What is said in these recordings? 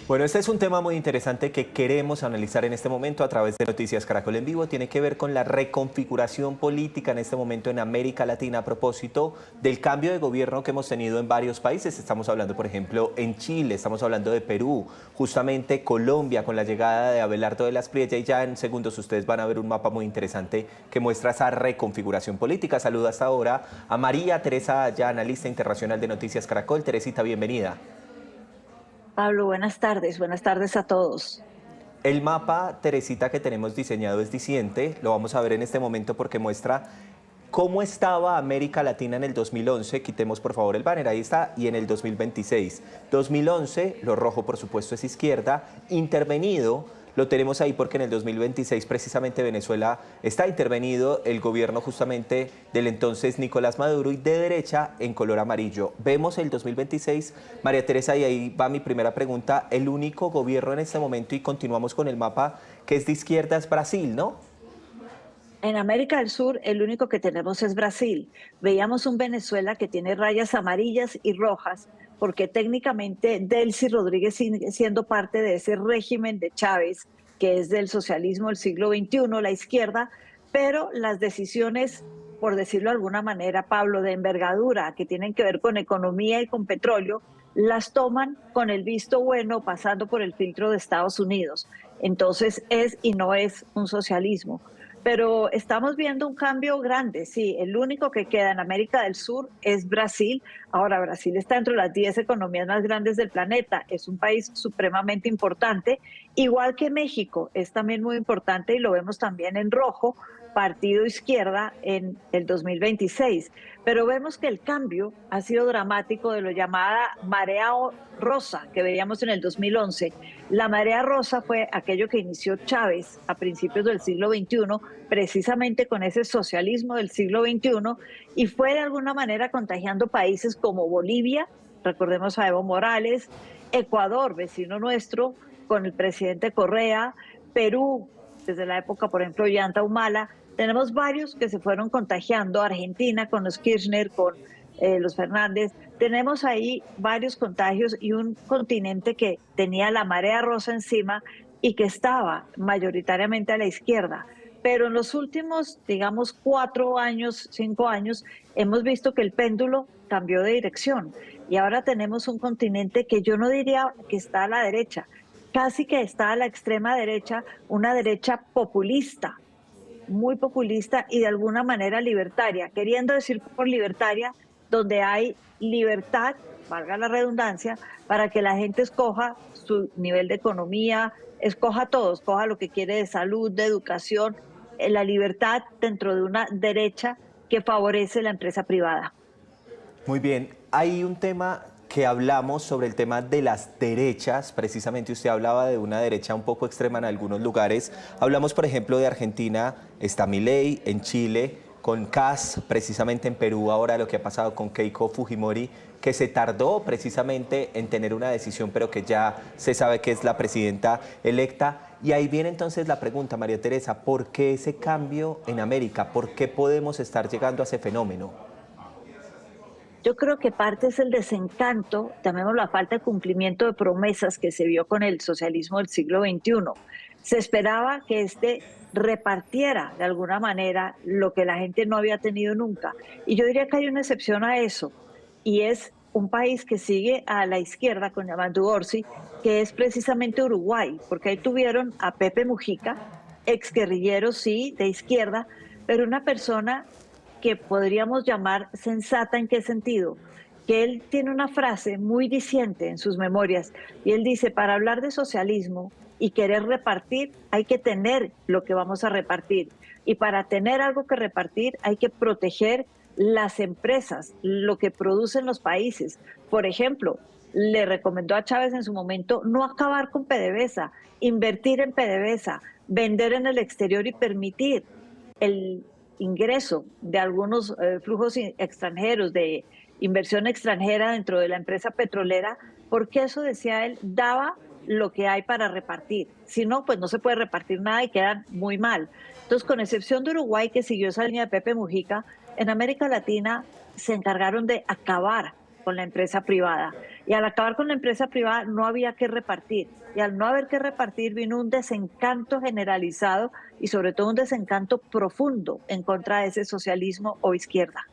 Bueno, este es un tema muy interesante que queremos analizar en este momento a través de Noticias Caracol en Vivo. Tiene que ver con la reconfiguración política en este momento en América Latina a propósito del cambio de gobierno que hemos tenido en varios países. Estamos hablando, por ejemplo, en Chile, estamos hablando de Perú, justamente Colombia con la llegada de Abelardo de las Priella, y ya en segundos ustedes van a ver un mapa muy interesante que muestra esa reconfiguración política. Saludo hasta ahora a María Teresa Aya, analista internacional de Noticias Caracol. Teresita, bienvenida. Pablo, buenas tardes a todos. El mapa, Teresita, que tenemos diseñado es diciente, lo vamos a ver en este momento porque muestra cómo estaba América Latina en el 2011, quitemos por favor el banner, ahí está, y en el 2026. 2011, lo rojo por supuesto es izquierda, intervenido, lo tenemos ahí porque en el 2026 precisamente Venezuela está intervenido el gobierno justamente del entonces Nicolás Maduro, y de derecha en color amarillo. Vemos el 2026, María Teresa, y ahí va mi primera pregunta. El único gobierno en este momento, y continuamos con el mapa, que es de izquierda es Brasil, ¿no? En América del Sur, el único que tenemos es Brasil. Veíamos un Venezuela que tiene rayas amarillas y rojas, porque técnicamente Delcy Rodríguez sigue siendo parte de ese régimen de Chávez, que es del socialismo del siglo XXI, la izquierda, pero las decisiones, por decirlo de alguna manera, Pablo, de envergadura, que tienen que ver con economía y con petróleo, las toman con el visto bueno, pasando por el filtro de Estados Unidos. Entonces es y no es un socialismo. Pero estamos viendo un cambio grande, sí, el único que queda en América del Sur es Brasil. Ahora, Brasil está entre las 10 economías más grandes del planeta, es un país supremamente importante, igual que México, es también muy importante y lo vemos también en rojo, partido izquierda en el 2026. Pero vemos que el cambio ha sido dramático de lo llamada marea rosa que veíamos en el 2011. La marea rosa fue aquello que inició Chávez a principios del siglo XXI, precisamente con ese socialismo del siglo XXI, y fue de alguna manera contagiando países como Bolivia, recordemos a Evo Morales, Ecuador, vecino nuestro, con el presidente Correa, Perú, desde la época, por ejemplo, Ollanta Humala. Tenemos varios que se fueron contagiando, Argentina con los Kirchner, con los Fernández. Tenemos ahí varios contagios y un continente que tenía la marea rosa encima y que estaba mayoritariamente a la izquierda. Pero en los últimos, digamos, 4 años, 5 años, hemos visto que el péndulo cambió de dirección y ahora tenemos un continente que yo no diría que está a la derecha, casi que está a la extrema derecha, una derecha populista, muy populista y de alguna manera libertaria, queriendo decir por libertaria, donde hay libertad, valga la redundancia, para que la gente escoja su nivel de economía, escoja todo, escoja lo que quiere de salud, de educación, la libertad dentro de una derecha que favorece la empresa privada. Muy bien, hay un tema que hablamos sobre el tema de las derechas, precisamente usted hablaba de una derecha un poco extrema en algunos lugares. Hablamos, por ejemplo, de Argentina, está Milei, en Chile, con Kast, precisamente en Perú, ahora lo que ha pasado con Keiko Fujimori, que se tardó precisamente en tener una decisión, pero que ya se sabe que es la presidenta electa. Y ahí viene entonces la pregunta, María Teresa, ¿por qué ese cambio en América? ¿Por qué podemos estar llegando a ese fenómeno? Yo creo que parte es el desencanto, también la falta de cumplimiento de promesas que se vio con el socialismo del siglo XXI. Se esperaba que este repartiera de alguna manera lo que la gente no había tenido nunca. Y yo diría que hay una excepción a eso, y es un país que sigue a la izquierda con Yamandu Orsi, que es precisamente Uruguay, porque ahí tuvieron a Pepe Mujica, exguerrillero, sí, de izquierda, pero una persona que podríamos llamar sensata. ¿En qué sentido? Que él tiene una frase muy diciente en sus memorias y él dice, para hablar de socialismo y querer repartir hay que tener lo que vamos a repartir, y para tener algo que repartir hay que proteger las empresas, lo que producen los países. Por ejemplo, le recomendó a Chávez en su momento no acabar con PDVSA, invertir en PDVSA, vender en el exterior y permitir el ingreso de algunos flujos extranjeros, de inversión extranjera dentro de la empresa petrolera, porque eso, decía él, daba lo que hay para repartir. Si no, pues no se puede repartir nada y quedan muy mal. Entonces, con excepción de Uruguay, que siguió esa línea de Pepe Mujica, en América Latina se encargaron de acabar con la empresa privada. Y al acabar con la empresa privada no había que repartir. Y al no haber que repartir vino un desencanto generalizado y sobre todo un desencanto profundo en contra de ese socialismo o izquierda.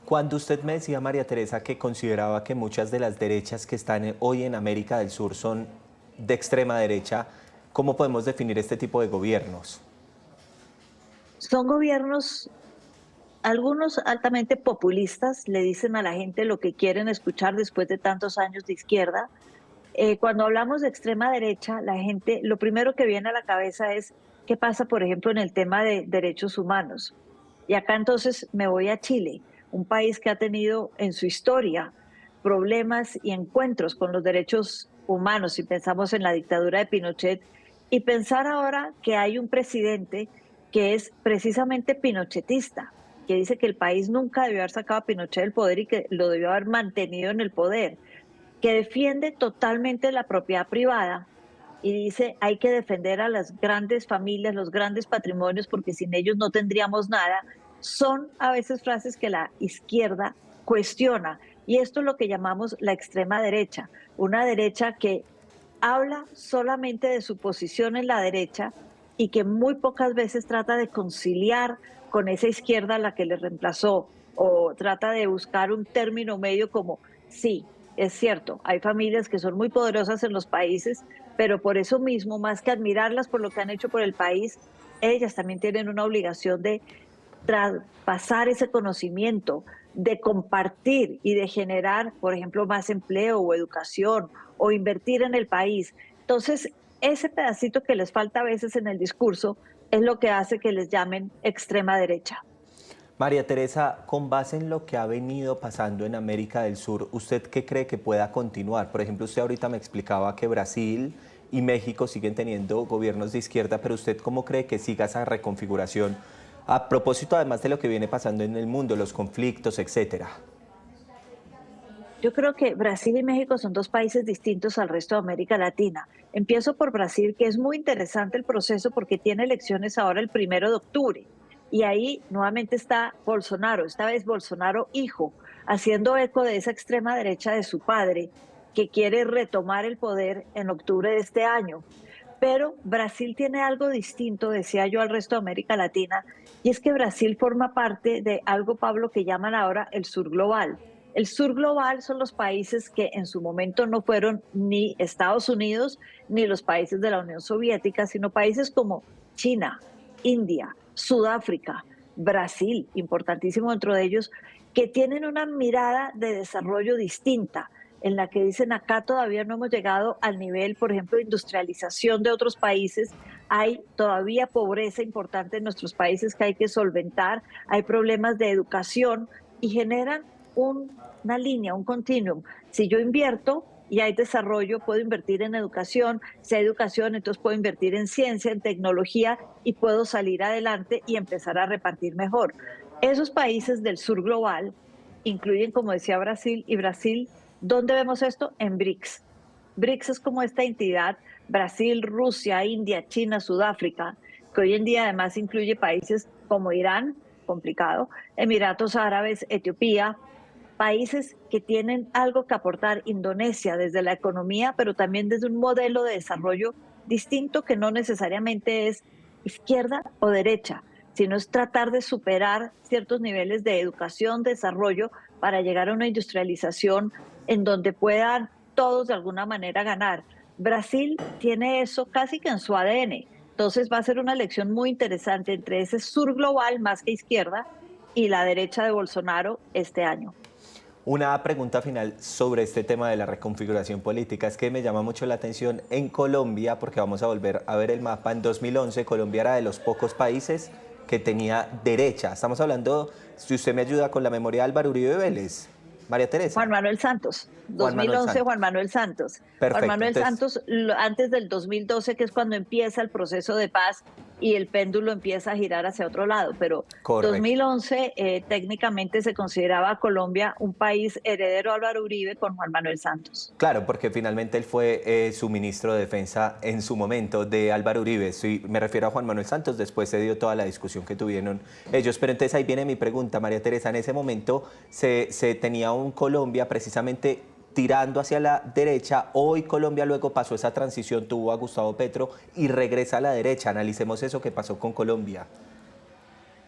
Cuando usted me decía, María Teresa, que consideraba que muchas de las derechas que están hoy en América del Sur son de extrema derecha, ¿cómo podemos definir este tipo de gobiernos? Son gobiernos, algunos altamente populistas, le dicen a la gente lo que quieren escuchar después de tantos años de izquierda. Cuando hablamos de extrema derecha, la gente, lo primero que viene a la cabeza es qué pasa, por ejemplo, en el tema de derechos humanos. Y acá entonces me voy a Chile, un país que ha tenido en su historia problemas y encuentros con los derechos humanos, si pensamos en la dictadura de Pinochet, y pensar ahora que hay un presidente que es precisamente pinochetista, que dice que el país nunca debió haber sacado a Pinochet del poder y que lo debió haber mantenido en el poder, que defiende totalmente la propiedad privada y dice hay que defender a las grandes familias, los grandes patrimonios, porque sin ellos no tendríamos nada, son a veces frases que la izquierda cuestiona. Y esto es lo que llamamos la extrema derecha, una derecha que habla solamente de su posición en la derecha y que muy pocas veces trata de conciliar con esa izquierda a la que le reemplazó o trata de buscar un término medio como sí, es cierto, hay familias que son muy poderosas en los países, pero por eso mismo, más que admirarlas por lo que han hecho por el país, ellas también tienen una obligación de traspasar ese conocimiento, de compartir y de generar, por ejemplo, más empleo o educación o invertir en el país. Entonces, ese pedacito que les falta a veces en el discurso es lo que hace que les llamen extrema derecha. María Teresa, con base en lo que ha venido pasando en América del Sur, ¿usted qué cree que pueda continuar? Por ejemplo, usted ahorita me explicaba que Brasil y México siguen teniendo gobiernos de izquierda, pero ¿usted cómo cree que siga esa reconfiguración? A propósito, además de lo que viene pasando en el mundo, los conflictos, etcétera. Yo creo que Brasil y México son dos países distintos al resto de América Latina. Empiezo por Brasil, que es muy interesante el proceso porque tiene elecciones ahora el 1 de octubre. Y ahí nuevamente está Bolsonaro, esta vez Bolsonaro hijo, haciendo eco de esa extrema derecha de su padre, que quiere retomar el poder en octubre de este año. Pero Brasil tiene algo distinto, decía yo, al resto de América Latina, y es que Brasil forma parte de algo, Pablo, que llaman ahora el sur global. El sur global son los países que en su momento no fueron ni Estados Unidos ni los países de la Unión Soviética, sino países como China, India, Sudáfrica, Brasil, importantísimo dentro de ellos, que tienen una mirada de desarrollo distinta, en la que dicen acá todavía no hemos llegado al nivel, por ejemplo, de industrialización de otros países, hay todavía pobreza importante en nuestros países que hay que solventar, hay problemas de educación y generan una línea, un continuum. Si yo invierto y hay desarrollo, puedo invertir en educación, si hay educación, entonces puedo invertir en ciencia, en tecnología y puedo salir adelante y empezar a repartir mejor. Esos países del sur global incluyen, como decía Brasil, y Brasil, ¿dónde vemos esto? En BRICS. BRICS es como esta entidad, Brasil, Rusia, India, China, Sudáfrica, que hoy en día además incluye países como Irán, complicado, Emiratos Árabes, Etiopía, países que tienen algo que aportar, Indonesia, desde la economía, pero también desde un modelo de desarrollo distinto que no necesariamente es izquierda o derecha, sino es tratar de superar ciertos niveles de educación, desarrollo, para llegar a una industrialización en donde puedan todos de alguna manera ganar. Brasil tiene eso casi que en su ADN, entonces va a ser una elección muy interesante entre ese sur global más que izquierda y la derecha de Bolsonaro este año. Una pregunta final sobre este tema de la reconfiguración política. Es que me llama mucho la atención en Colombia, porque vamos a volver a ver el mapa. En 2011, Colombia era de los pocos países que tenía derecha. Estamos hablando, si usted me ayuda con la memoria, Álvaro Uribe Vélez. María Juan Teresa. Manuel Santos, Juan Manuel 2011, Santos. Juan Manuel Santos. Juan Perfecto. Manuel Entonces, Santos, antes del 2012, que es cuando empieza el proceso de paz y el péndulo empieza a girar hacia otro lado, pero correcto. 2011 técnicamente se consideraba a Colombia un país heredero a Álvaro Uribe con Juan Manuel Santos. Claro, porque finalmente él fue su ministro de Defensa en su momento de Álvaro Uribe. Sí, me refiero a Juan Manuel Santos, después se dio toda la discusión que tuvieron ellos. Pero entonces ahí viene mi pregunta, María Teresa. En ese momento se tenía un Colombia precisamente tirando hacia la derecha. Hoy Colombia luego pasó esa transición, tuvo a Gustavo Petro y regresa a la derecha. Analicemos eso que pasó con Colombia.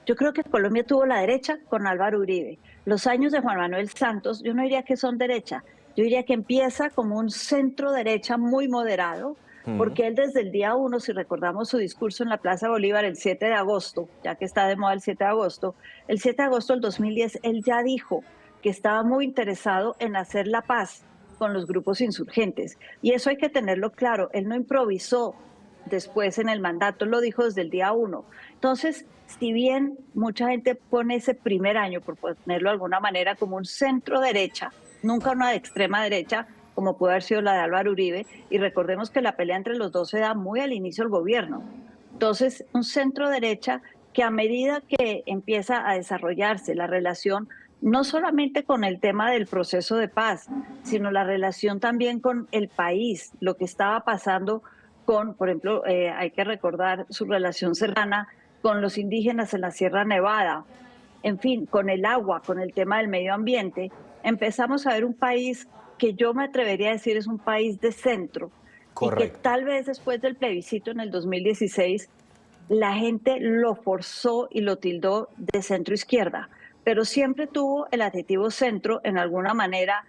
Yo creo que Colombia tuvo la derecha con Álvaro Uribe. Los años de Juan Manuel Santos, yo no diría que son derecha, yo diría que empieza como un centro derecha muy moderado, Mm, porque él desde el día uno, si recordamos su discurso en la Plaza Bolívar el 7 de agosto, ya que está de moda el 7 de agosto, el 7 de agosto del 2010, él ya dijo que estaba muy interesado en hacer la paz con los grupos insurgentes. Y eso hay que tenerlo claro, él no improvisó después en el mandato, lo dijo desde el día uno. Entonces, si bien mucha gente pone ese primer año, por ponerlo de alguna manera, como un centro derecha, nunca una de extrema derecha, como puede haber sido la de Álvaro Uribe, y recordemos que la pelea entre los dos se da muy al inicio del gobierno. Entonces, un centro derecha que a medida que empieza a desarrollarse la relación, no solamente con el tema del proceso de paz, sino la relación también con el país, lo que estaba pasando con, por ejemplo, hay que recordar su relación cercana con los indígenas en la Sierra Nevada, en fin, con el agua, con el tema del medio ambiente, empezamos a ver un país que yo me atrevería a decir es un país de centro y que correcto. tal vez después del plebiscito en el 2016 la gente lo forzó y lo tildó de centro izquierda, pero siempre tuvo el adjetivo centro en alguna manera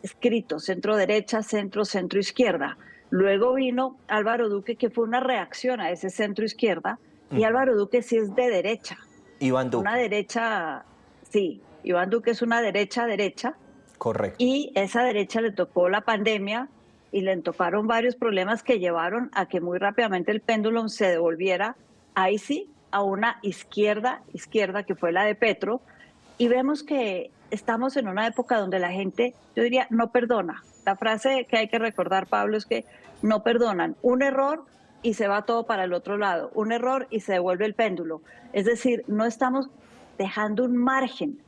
escrito, centro derecha, centro izquierda. Luego vino Álvaro Duque, que fue una reacción a ese centro izquierda, y Ujú. Álvaro Duque sí es de derecha, Iván una Duque, derecha, sí, Iván Duque es una derecha, correcto. y esa derecha le tocó la pandemia y le tocaron varios problemas que llevaron a que muy rápidamente el péndulo se devolviera, ahí sí, a una izquierda que fue la de Petro, y vemos que estamos en una época donde la gente, yo diría, no perdona. La frase que hay que recordar, Pablo, es que no perdonan. Un error y se va todo para el otro lado. Un error y se devuelve el péndulo. Es decir, no estamos dejando un margen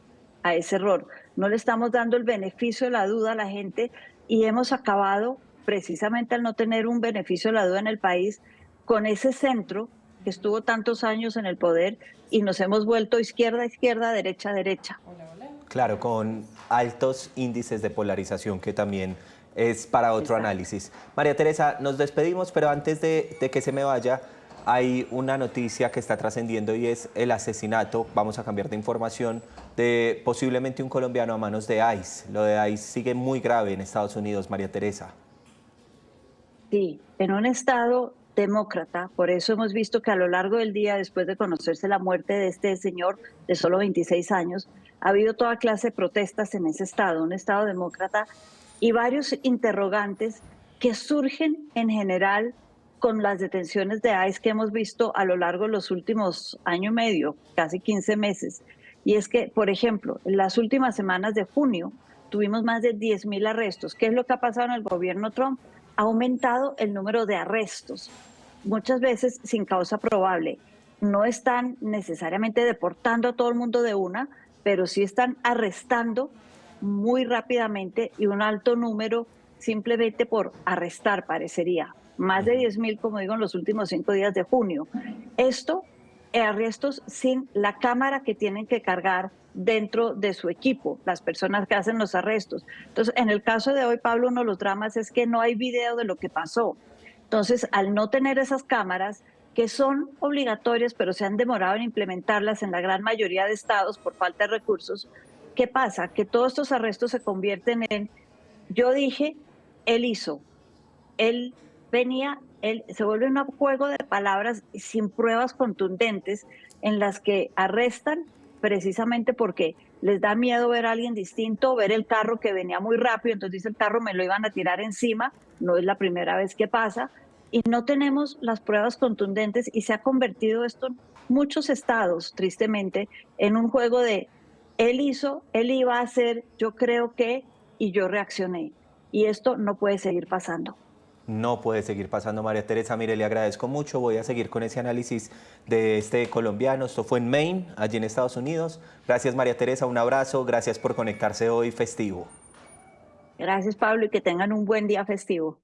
a ese error. No le estamos dando el beneficio de la duda a la gente y hemos acabado, precisamente al no tener un beneficio de la duda en el país, con ese centro que estuvo tantos años en el poder y nos hemos vuelto izquierda, izquierda, derecha, derecha. Claro, con altos índices de polarización que también es para otro Exacto. análisis. María Teresa, nos despedimos, pero antes de que se me vaya, hay una noticia que está trascendiendo y es el asesinato, vamos a cambiar de información, de posiblemente un colombiano a manos de ICE. Lo de ICE sigue muy grave en Estados Unidos, María Teresa. Sí, en un estado demócrata, por eso hemos visto que a lo largo del día, después de conocerse la muerte de este señor de solo 26 años, ha habido toda clase de protestas en ese estado, un estado demócrata, y varios interrogantes que surgen en general con las detenciones de ICE que hemos visto a lo largo de los últimos año y medio, casi 15 meses. Y es que, por ejemplo, en las últimas semanas de junio tuvimos más de 10.000 arrestos. ¿Qué es lo que ha pasado en el gobierno Trump? Ha aumentado el número de arrestos, muchas veces sin causa probable. No están necesariamente deportando a todo el mundo de una, pero sí están arrestando muy rápidamente y un alto número simplemente por arrestar, parecería. Más de 10.000, como digo, en los últimos 5 días de junio. Esto, arrestos sin la cámara que tienen que cargar dentro de su equipo, las personas que hacen los arrestos. Entonces, en el caso de hoy, Pablo, uno de los dramas es que no hay video de lo que pasó. Entonces, al no tener esas cámaras, que son obligatorias, pero se han demorado en implementarlas en la gran mayoría de estados por falta de recursos, ¿qué pasa? Que todos estos arrestos se convierten en, yo dije, él hizo, él venía, él se vuelve un juego de palabras sin pruebas contundentes en las que arrestan precisamente porque les da miedo ver a alguien distinto, ver el carro que venía muy rápido, entonces dice el carro me lo iban a tirar encima, no es la primera vez que pasa, y no tenemos las pruebas contundentes y se ha convertido esto en muchos estados, tristemente, en un juego de él hizo, él iba a hacer, yo creo que, y yo reaccioné. Y esto no puede seguir pasando. No puede seguir pasando, María Teresa. Mire, le agradezco mucho. Voy a seguir con ese análisis de este colombiano. Esto fue en Maine, allí en Estados Unidos. Gracias, María Teresa. Un abrazo. Gracias por conectarse hoy festivo. Gracias, Pablo, y que tengan un buen día festivo.